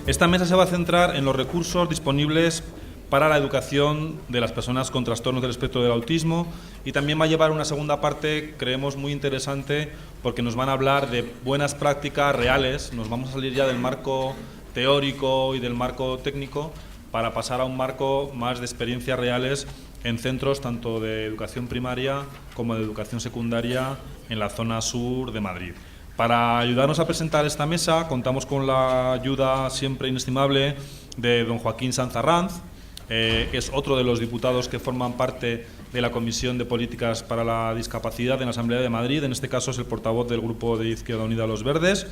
Esta mesa se va a centrar en los recursos disponibles para la educación de las personas con trastornos del espectro del autismo, y también va a llevar una segunda parte, creemos, muy interesante, porque nos van a hablar de buenas prácticas reales. Nos vamos a salir ya del marco teórico y del marco técnico para pasar a un marco más de experiencias reales en centros tanto de educación primaria como de educación secundaria en la zona sur de Madrid. Para ayudarnos a presentar esta mesa contamos con la ayuda siempre inestimable de don Joaquín Sanz Arranz, que es otro de los diputados que forman parte de la Comisión de Políticas para la Discapacidad en la Asamblea de Madrid. En este caso es el portavoz del Grupo de Izquierda Unida Los Verdes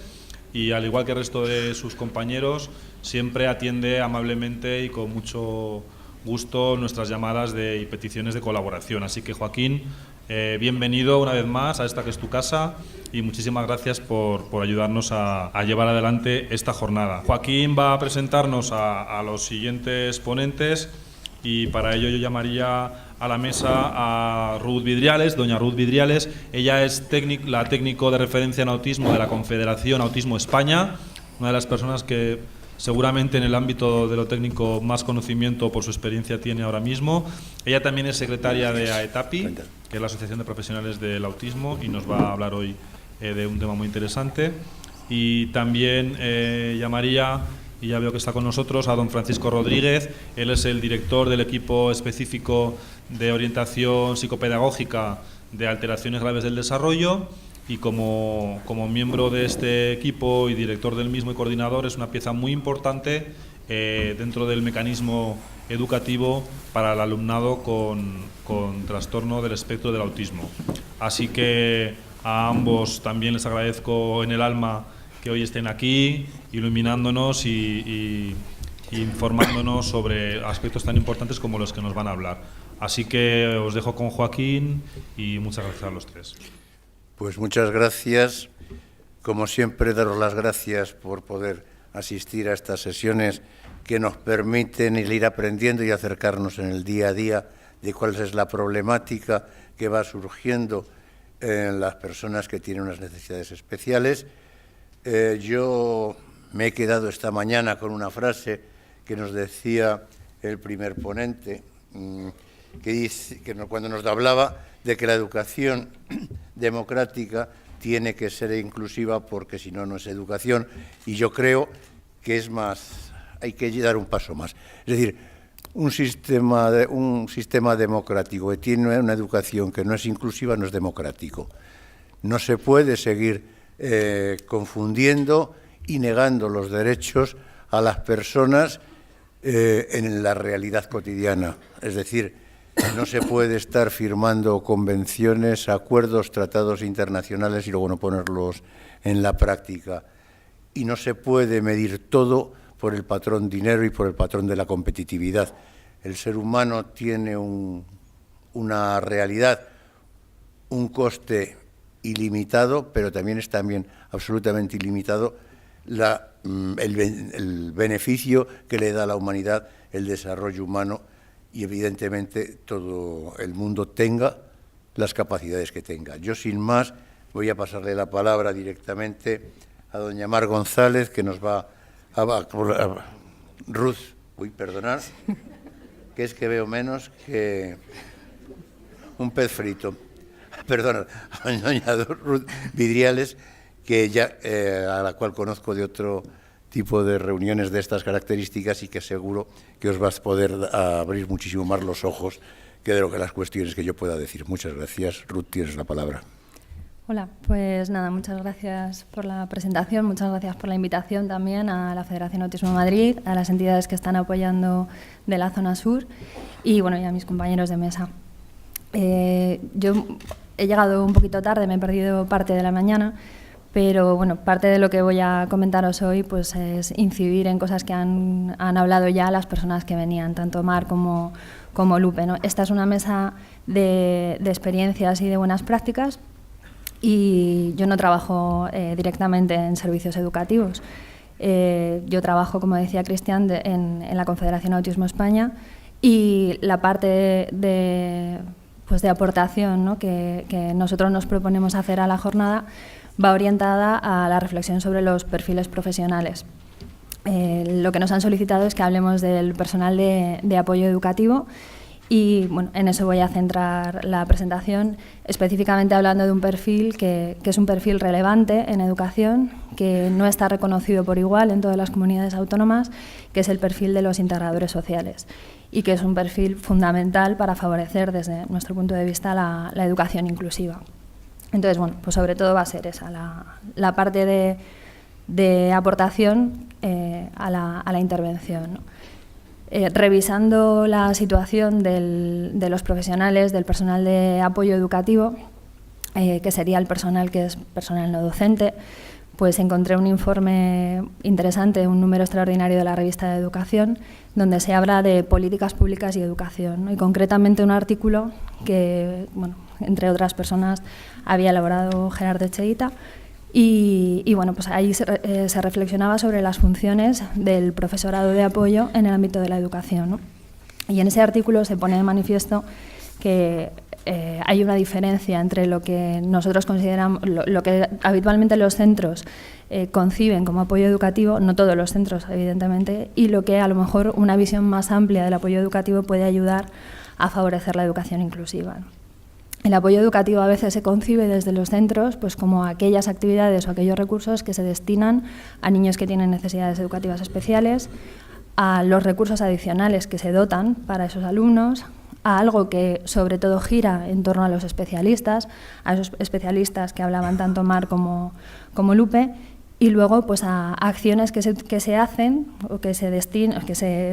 y, al igual que el resto de sus compañeros, siempre atiende amablemente y con mucho gusto nuestras llamadas y peticiones de colaboración. Así que, Joaquín, bienvenido una vez más a esta que es tu casa y muchísimas gracias por ayudarnos a llevar adelante esta jornada. Joaquín va a presentarnos a los siguientes ponentes y para ello yo llamaría a la mesa a Ruth Vidriales, doña Ruth Vidriales. Ella es la técnico de referencia en autismo de la Confederación Autismo España, una de las personas que seguramente en el ámbito de lo técnico más conocimiento por su experiencia tiene ahora mismo. Ella también es secretaria de AETAPI, que es la Asociación de Profesionales del Autismo, y nos va a hablar hoy de un tema muy interesante. Y también llamaría, y ya veo que está con nosotros, a don Francisco Rodríguez. Él es el director del equipo específico de orientación psicopedagógica de alteraciones graves del desarrollo, y como miembro de este equipo y director del mismo y coordinador es una pieza muy importante dentro del mecanismo educativo para el alumnado con trastorno del espectro del autismo. Así que a ambos también les agradezco en el alma que hoy estén aquí iluminándonos y informándonos sobre aspectos tan importantes como los que nos van a hablar. Así que os dejo con Joaquín y muchas gracias a los tres. Pues muchas gracias. Como siempre, daros las gracias por poder asistir a estas sesiones que nos permiten ir aprendiendo y acercarnos en el día a día de cuál es la problemática que va surgiendo en las personas que tienen unas necesidades especiales. Yo me he quedado esta mañana con una frase que nos decía el primer ponente, que dice que cuando nos hablaba de que la educación democrática tiene que ser inclusiva, porque si no, no es educación. Y yo creo que es más, hay que dar un paso más. Es decir, un sistema democrático que tiene una educación que no es inclusiva no es democrático. No se puede seguir confundiendo y negando los derechos a las personas en la realidad cotidiana. Es decir, no se puede estar firmando convenciones, acuerdos, tratados internacionales y luego no ponerlos en la práctica. Y no se puede medir todo por el patrón dinero y por el patrón de la competitividad. El ser humano tiene una realidad, un coste ilimitado, pero también es absolutamente ilimitado el beneficio que le da a la humanidad el desarrollo humano, y evidentemente todo el mundo tenga las capacidades que tenga. Yo, sin más, voy a pasarle la palabra directamente a doña Mar González, que nos va a Ruth, perdonad, que es que veo menos que un pez frito. Perdona, a doña Ruth Vidriales, que ya a la cual conozco de otro tipo de reuniones de estas características y que seguro que os vas a poder abrir muchísimo más los ojos que de lo que las cuestiones que yo pueda decir. Muchas gracias. Ruth, tienes la palabra. Hola, pues nada, muchas gracias por la presentación, muchas gracias por la invitación también a la Federación Autismo Madrid, a las entidades que están apoyando de la zona sur y bueno, y a mis compañeros de mesa. Yo he llegado un poquito tarde, me he perdido parte de la mañana, pero bueno, parte de lo que voy a comentaros hoy pues es incidir en cosas que han hablado ya las personas que venían, tanto Mar como Lupe, ¿no? Esta es una mesa de experiencias y de buenas prácticas, y yo no trabajo directamente en servicios educativos. Yo trabajo, como decía Cristian, en la Confederación Autismo España, y la parte de aportación, ¿no?, que nosotros nos proponemos hacer a la jornada va orientada a la reflexión sobre los perfiles profesionales. lo que nos han solicitado es que hablemos del personal de apoyo educativo y bueno, en eso voy a centrar la presentación, específicamente hablando de un perfil que es un perfil relevante en educación, que no está reconocido por igual en todas las comunidades autónomas, que es el perfil de los integradores sociales y que es un perfil fundamental para favorecer desde nuestro punto de vista la educación inclusiva. Entonces, bueno, pues sobre todo va a ser esa, la parte de aportación a la intervención, ¿no? Revisando la situación de los profesionales, del personal de apoyo educativo, que sería el personal que es personal no docente, pues encontré un informe interesante, un número extraordinario de la revista de Educación, donde se habla de políticas públicas y educación, ¿no? Y concretamente un artículo que, bueno, entre otras personas, había elaborado Gerardo Echeguita. Y bueno, pues ahí se reflexionaba sobre las funciones del profesorado de apoyo en el ámbito de la educación, ¿no? Y en ese artículo se pone de manifiesto que hay una diferencia entre lo que nosotros consideramos, lo que habitualmente los centros conciben como apoyo educativo, no todos los centros evidentemente, y lo que a lo mejor una visión más amplia del apoyo educativo puede ayudar a favorecer la educación inclusiva, ¿no? El apoyo educativo a veces se concibe desde los centros pues como aquellas actividades o aquellos recursos que se destinan a niños que tienen necesidades educativas especiales, a los recursos adicionales que se dotan para esos alumnos, a algo que sobre todo gira en torno a los especialistas, a esos especialistas que hablaban tanto Mar como Lupe, y luego pues a acciones que se hacen o que se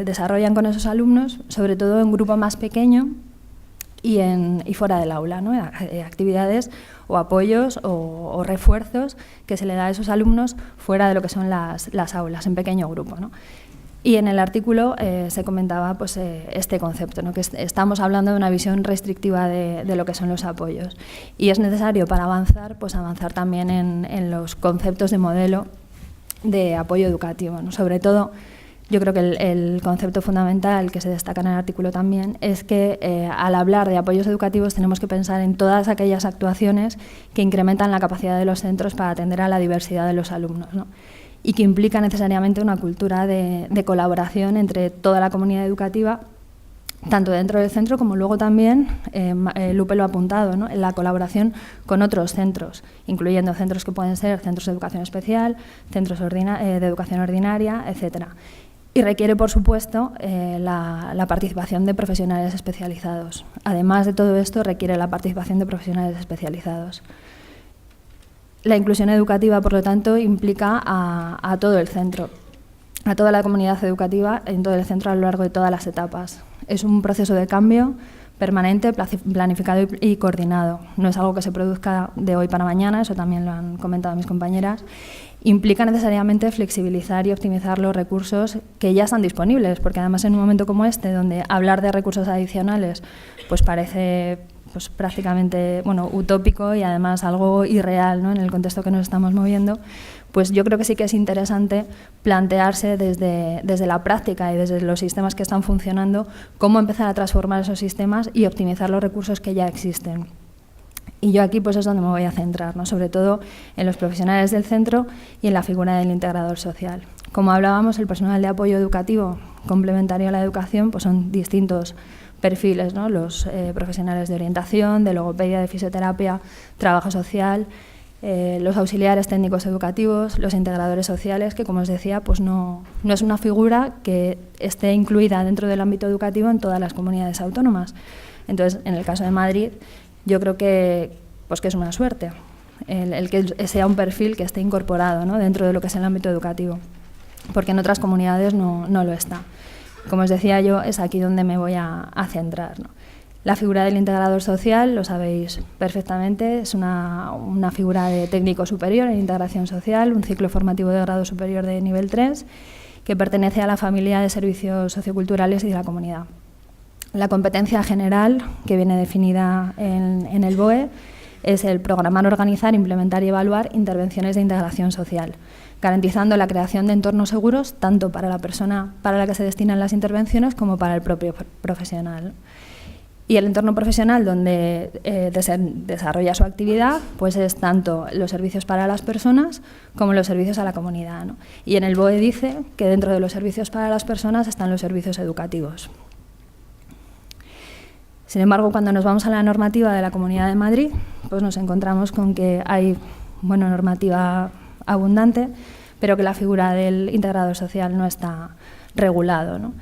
desarrollan con esos alumnos, sobre todo en grupo más pequeño, y fuera del aula, ¿no? Actividades o apoyos o refuerzos que se le da a esos alumnos fuera de lo que son las aulas, en pequeño grupo, ¿no? Y en el artículo se comentaba pues, este concepto, ¿no? Que estamos hablando de una visión restrictiva de lo que son los apoyos. Y es necesario para avanzar, pues avanzar también en los conceptos de modelo de apoyo educativo, ¿no? Sobre todo, yo creo que el concepto fundamental que se destaca en el artículo también es que al hablar de apoyos educativos tenemos que pensar en todas aquellas actuaciones que incrementan la capacidad de los centros para atender a la diversidad de los alumnos, ¿no? Y que implica necesariamente una cultura de colaboración entre toda la comunidad educativa, tanto dentro del centro como luego también, Lupe lo ha apuntado, ¿no? En la colaboración con otros centros, incluyendo centros que pueden ser centros de educación especial, centros de educación ordinaria, etcétera. Y requiere, por supuesto, la participación de profesionales especializados. Además de todo esto, requiere la participación de profesionales especializados. La inclusión educativa, por lo tanto, implica a todo el centro, a toda la comunidad educativa en todo el centro a lo largo de todas las etapas. Es un proceso de cambio permanente, planificado y coordinado. No es algo que se produzca de hoy para mañana, eso también lo han comentado mis compañeras. Implica necesariamente flexibilizar y optimizar los recursos que ya están disponibles, porque además en un momento como este, donde hablar de recursos adicionales pues parece pues prácticamente utópico y además algo irreal, ¿no? En el contexto que nos estamos moviendo, pues yo creo que sí que es interesante plantearse desde la práctica y desde los sistemas que están funcionando cómo empezar a transformar esos sistemas y optimizar los recursos que ya existen. Y yo aquí pues es donde me voy a centrar, ¿no? Sobre todo en los profesionales del centro y en la figura del integrador social. Como hablábamos, el personal de apoyo educativo complementario a la educación pues son distintos perfiles, ¿no? Los profesionales de orientación, de logopedia, de fisioterapia, trabajo social, los auxiliares técnicos educativos, los integradores sociales, que como os decía, pues no es una figura que esté incluida dentro del ámbito educativo en todas las comunidades autónomas. Entonces, en el caso de Madrid, yo creo que es una suerte el que sea un perfil que esté incorporado, ¿no? Dentro de lo que es el ámbito educativo, porque en otras comunidades no lo está. Como os decía yo, es aquí donde me voy a centrar, ¿no? La figura del integrador social, lo sabéis perfectamente, es una figura de técnico superior en integración social, un ciclo formativo de grado superior de nivel 3, que pertenece a la familia de servicios socioculturales y de la comunidad. La competencia general, que viene definida en el BOE, es el programar, organizar, implementar y evaluar intervenciones de integración social, garantizando la creación de entornos seguros tanto para la persona para la que se destinan las intervenciones como para el propio profesional. Y el entorno profesional donde desarrolla su actividad pues es tanto los servicios para las personas como los servicios a la comunidad, ¿no? Y en el BOE dice que dentro de los servicios para las personas están los servicios educativos. Sin embargo, cuando nos vamos a la normativa de la Comunidad de Madrid, pues nos encontramos con que hay normativa abundante, pero que la figura del integrador social no está regulado, ¿no?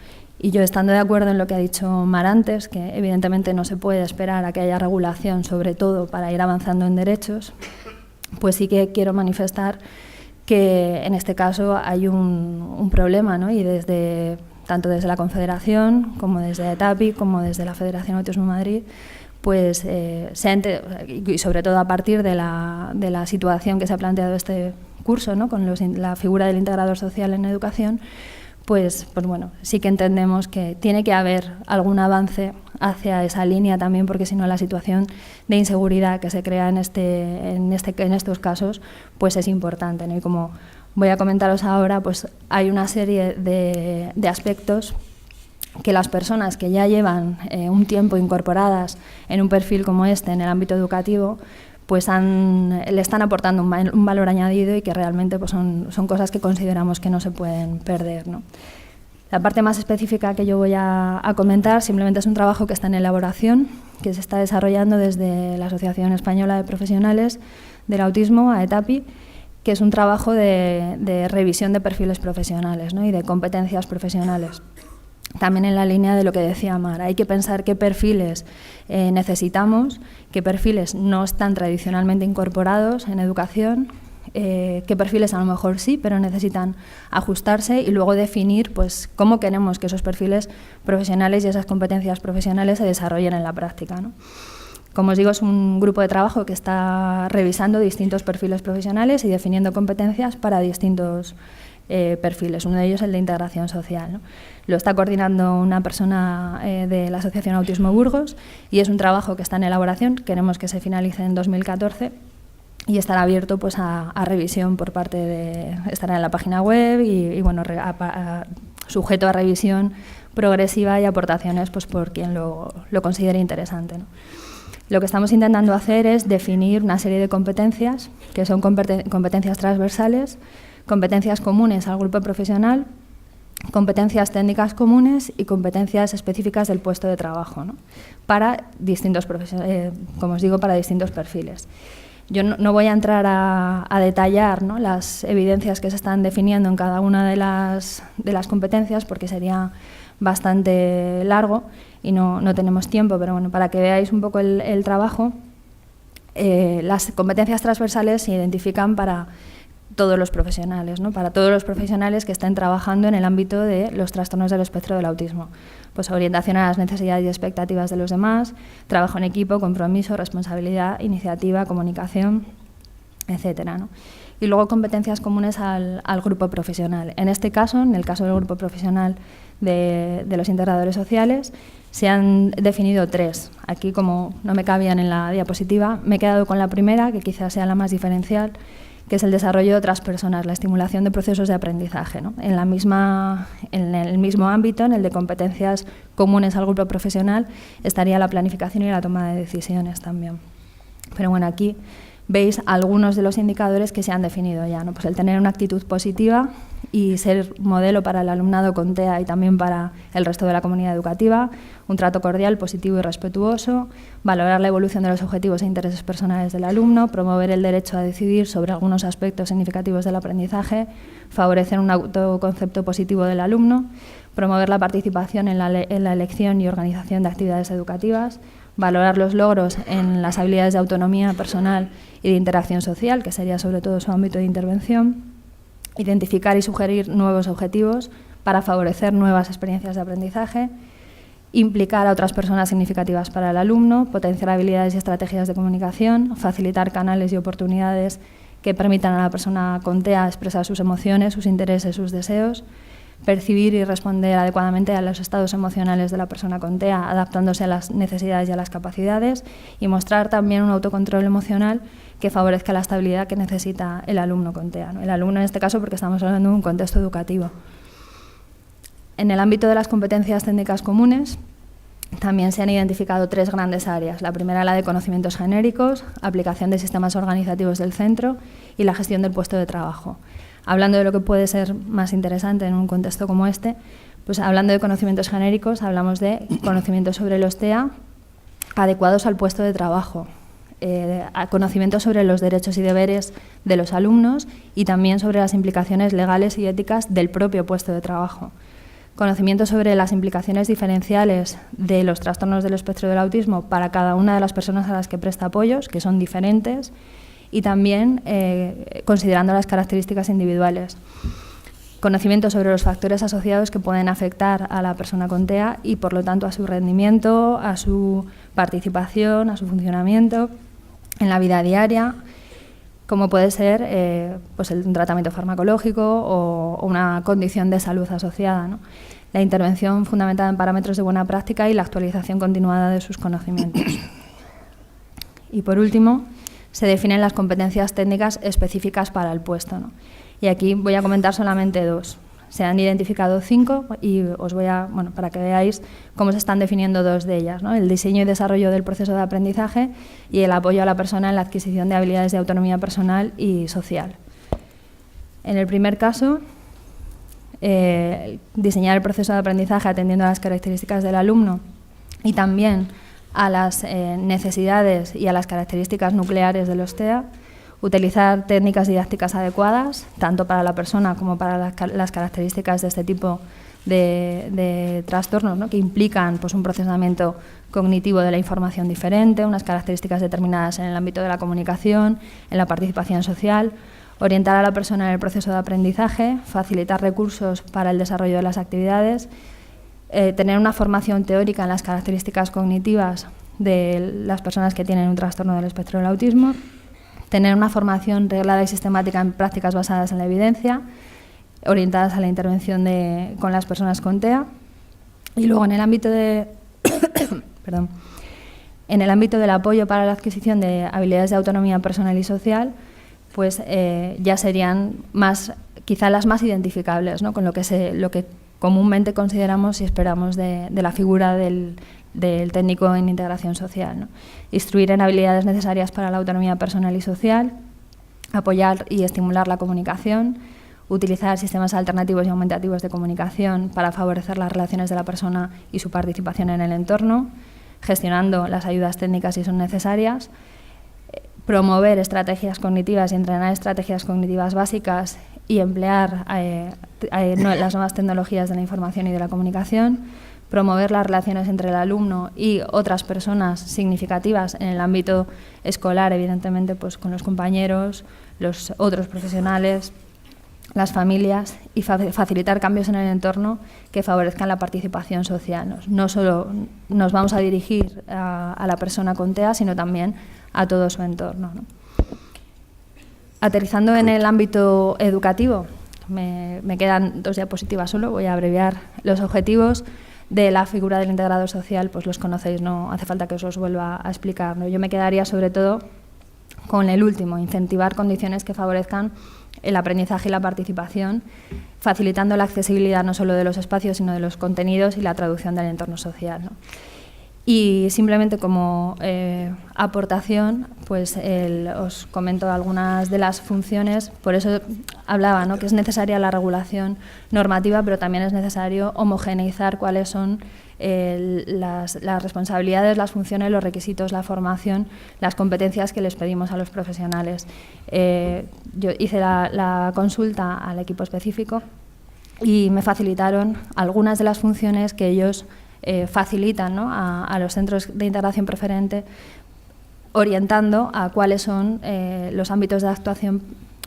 Y yo, estando de acuerdo en lo que ha dicho Mar antes, que evidentemente no se puede esperar a que haya regulación, sobre todo para ir avanzando en derechos, pues sí que quiero manifestar que en este caso hay un problema, ¿no? Y tanto desde la Confederación, como desde ETAPI, como desde la Federación Autismo Madrid, pues y sobre todo a partir de la situación que se ha planteado este curso, ¿no? Con la figura del integrador social en educación, pues bueno, sí que entendemos que tiene que haber algún avance hacia esa línea también, porque si no la situación de inseguridad que se crea en estos casos pues es importante, ¿no? Y como voy a comentaros ahora, pues hay una serie de aspectos que las personas que ya llevan un tiempo incorporadas en un perfil como este en el ámbito educativo pues le están aportando un valor añadido y que realmente pues son cosas que consideramos que no se pueden perder, ¿no? La parte más específica que yo voy a comentar simplemente es un trabajo que está en elaboración, que se está desarrollando desde la Asociación Española de Profesionales del Autismo, AETAPI, que es un trabajo de revisión de perfiles profesionales, ¿no? Y de competencias profesionales. También en la línea de lo que decía Mar, hay que pensar qué perfiles necesitamos, qué perfiles no están tradicionalmente incorporados en educación, qué perfiles a lo mejor sí, pero necesitan ajustarse y luego definir pues, cómo queremos que esos perfiles profesionales y esas competencias profesionales se desarrollen en la práctica, ¿no? Como os digo, es un grupo de trabajo que está revisando distintos perfiles profesionales y definiendo competencias para distintos perfiles, uno de ellos el de integración social, ¿no? Lo está coordinando una persona de la Asociación Autismo Burgos y es un trabajo que está en elaboración, queremos que se finalice en 2014 y estará abierto pues, a revisión por parte de... estará en la página web y bueno, sujeto a revisión progresiva y aportaciones pues, por quien lo considere interesante, ¿no? Lo que estamos intentando hacer es definir una serie de competencias que son competencias transversales, competencias comunes al grupo profesional, competencias técnicas comunes y competencias específicas del puesto de trabajo, ¿no? Para distintos como os digo, para distintos perfiles. Yo no voy a entrar a detallar, ¿no? Las evidencias que se están definiendo en cada una de las competencias porque sería bastante largo y no tenemos tiempo, pero bueno, para que veáis un poco el trabajo, las competencias transversales se identifican para todos los profesionales, ¿no? Para todos los profesionales que estén trabajando en el ámbito de los trastornos del espectro del autismo. Pues orientación a las necesidades y expectativas de los demás, trabajo en equipo, compromiso, responsabilidad, iniciativa, comunicación, etcétera, ¿no? Y luego competencias comunes al grupo profesional. En este caso, en el caso del grupo profesional de los integradores sociales, se han definido 3. Aquí, como no me cabían en la diapositiva, me he quedado con la primera, que quizás sea la más diferencial, que es el desarrollo de otras personas, la estimulación de procesos de aprendizaje, ¿no? En el mismo ámbito, en el de competencias comunes al grupo profesional, estaría la planificación y la toma de decisiones también. Pero bueno, aquí veis algunos de los indicadores que se han definido ya, ¿no? Pues el tener una actitud positiva y ser modelo para el alumnado con TEA y también para el resto de la comunidad educativa, un trato cordial, positivo y respetuoso, valorar la evolución de los objetivos e intereses personales del alumno, promover el derecho a decidir sobre algunos aspectos significativos del aprendizaje, favorecer un autoconcepto positivo del alumno, promover la participación en la elección y organización de actividades educativas, valorar los logros en las habilidades de autonomía personal y de interacción social, que sería sobre todo su ámbito de intervención, identificar y sugerir nuevos objetivos para favorecer nuevas experiencias de aprendizaje, implicar a otras personas significativas para el alumno, potenciar habilidades y estrategias de comunicación, facilitar canales y oportunidades que permitan a la persona con TEA expresar sus emociones, sus intereses, sus deseos, percibir y responder adecuadamente a los estados emocionales de la persona con TEA, adaptándose a las necesidades y a las capacidades, y mostrar también un autocontrol emocional que favorezca la estabilidad que necesita el alumno con TEA, ¿no? El alumno en este caso porque estamos hablando de un contexto educativo. En el ámbito de las competencias técnicas comunes, también se han identificado 3 grandes áreas. La primera, la de conocimientos genéricos, aplicación de sistemas organizativos del centro y la gestión del puesto de trabajo. Hablando de lo que puede ser más interesante en un contexto como este, pues hablando de conocimientos genéricos, hablamos de conocimientos sobre los TEA adecuados al puesto de trabajo, conocimientos sobre los derechos y deberes de los alumnos y también sobre las implicaciones legales y éticas del propio puesto de trabajo. Conocimientos sobre las implicaciones diferenciales de los trastornos del espectro del autismo para cada una de las personas a las que presta apoyos, que son diferentes, y también considerando las características individuales. Conocimientos sobre los factores asociados que pueden afectar a la persona con TEA y, por lo tanto, a su rendimiento, a su participación, a su funcionamiento en la vida diaria, como puede ser pues un tratamiento farmacológico o una condición de salud asociada, ¿no? La intervención fundamentada en parámetros de buena práctica y la actualización continuada de sus conocimientos. Y, por último, se definen las competencias técnicas específicas para el puesto, ¿no? Y aquí voy a comentar solamente 2. Se han identificado 5 y os voy a, para que veáis cómo se están definiendo 2 de ellas, ¿no? El diseño y desarrollo del proceso de aprendizaje y el apoyo a la persona en la adquisición de habilidades de autonomía personal y social. En el primer caso, diseñar el proceso de aprendizaje atendiendo a las características del alumno y también a las necesidades y a las características nucleares de los TEA, utilizar técnicas didácticas adecuadas, tanto para la persona como para las características de este tipo de trastornos, ¿no? Que implican pues, un procesamiento cognitivo de la información diferente, unas características determinadas en el ámbito de la comunicación, en la participación social, orientar a la persona en el proceso de aprendizaje, facilitar recursos para el desarrollo de las actividades, tener una formación teórica en las características cognitivas de las personas que tienen un trastorno del espectro del autismo, tener una formación reglada y sistemática en prácticas basadas en la evidencia, orientadas a la intervención con las personas con TEA. Y luego en el ámbito en el ámbito del apoyo para la adquisición de habilidades de autonomía personal y social, pues ya serían quizá las más identificables, ¿no? Con lo que comúnmente consideramos y esperamos de la figura del técnico en integración social, ¿no? Instruir en habilidades necesarias para la autonomía personal y social, apoyar y estimular la comunicación, utilizar sistemas alternativos y aumentativos de comunicación para favorecer las relaciones de la persona y su participación en el entorno, gestionando las ayudas técnicas si son necesarias, promover estrategias cognitivas y entrenar estrategias cognitivas básicas y emplear las nuevas tecnologías de la información y de la comunicación, promover las relaciones entre el alumno y otras personas significativas en el ámbito escolar, evidentemente pues con los compañeros, los otros profesionales, las familias, y facilitar cambios en el entorno que favorezcan la participación social. No solo nos vamos a dirigir a la persona con TEA, sino también a todo su entorno, ¿no? Aterrizando en el ámbito educativo, me quedan 2 diapositivas solo, voy a abreviar los objetivos de la figura del integrador social, pues los conocéis, no hace falta que os los vuelva a explicar, ¿no? Yo me quedaría sobre todo con el último, incentivar condiciones que favorezcan el aprendizaje y la participación, facilitando la accesibilidad no solo de los espacios, sino de los contenidos y la traducción del entorno social, ¿no? Y simplemente como aportación, pues os comento algunas de las funciones. Por eso hablaba, ¿no?, que es necesaria la regulación normativa, pero también es necesario homogeneizar cuáles son las responsabilidades, las funciones, los requisitos, la formación, las competencias que les pedimos a los profesionales. Yo hice la consulta al equipo específico y me facilitaron algunas de las funciones que ellos facilitan, ¿no?, a los centros de integración preferente, orientando a cuáles son los ámbitos de actuación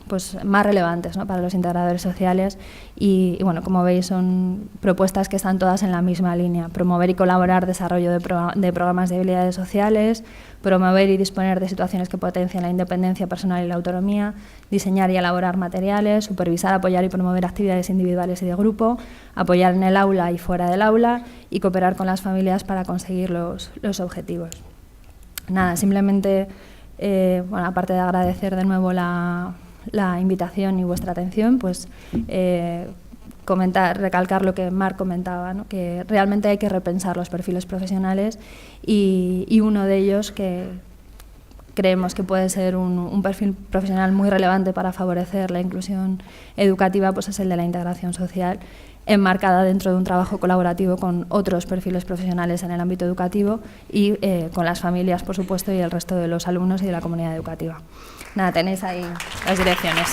pues, más relevantes, ¿no?, para los integradores sociales y, bueno, como veis, son propuestas que están todas en la misma línea: promover y colaborar desarrollo de programas de habilidades sociales, promover y disponer de situaciones que potencien la independencia personal y la autonomía, diseñar y elaborar materiales, supervisar, apoyar y promover actividades individuales y de grupo, apoyar en el aula y fuera del aula y cooperar con las familias para conseguir los objetivos. Nada, simplemente, bueno, aparte de agradecer de nuevo la invitación y vuestra atención, pues recalcar lo que Marc comentaba, ¿no? Que realmente hay que repensar los perfiles profesionales y uno de ellos que creemos que puede ser un perfil profesional muy relevante para favorecer la inclusión educativa, pues es el de la integración social, enmarcada dentro de un trabajo colaborativo con otros perfiles profesionales en el ámbito educativo y con las familias, por supuesto, y el resto de los alumnos y de la comunidad educativa. Nada, tenéis ahí las direcciones.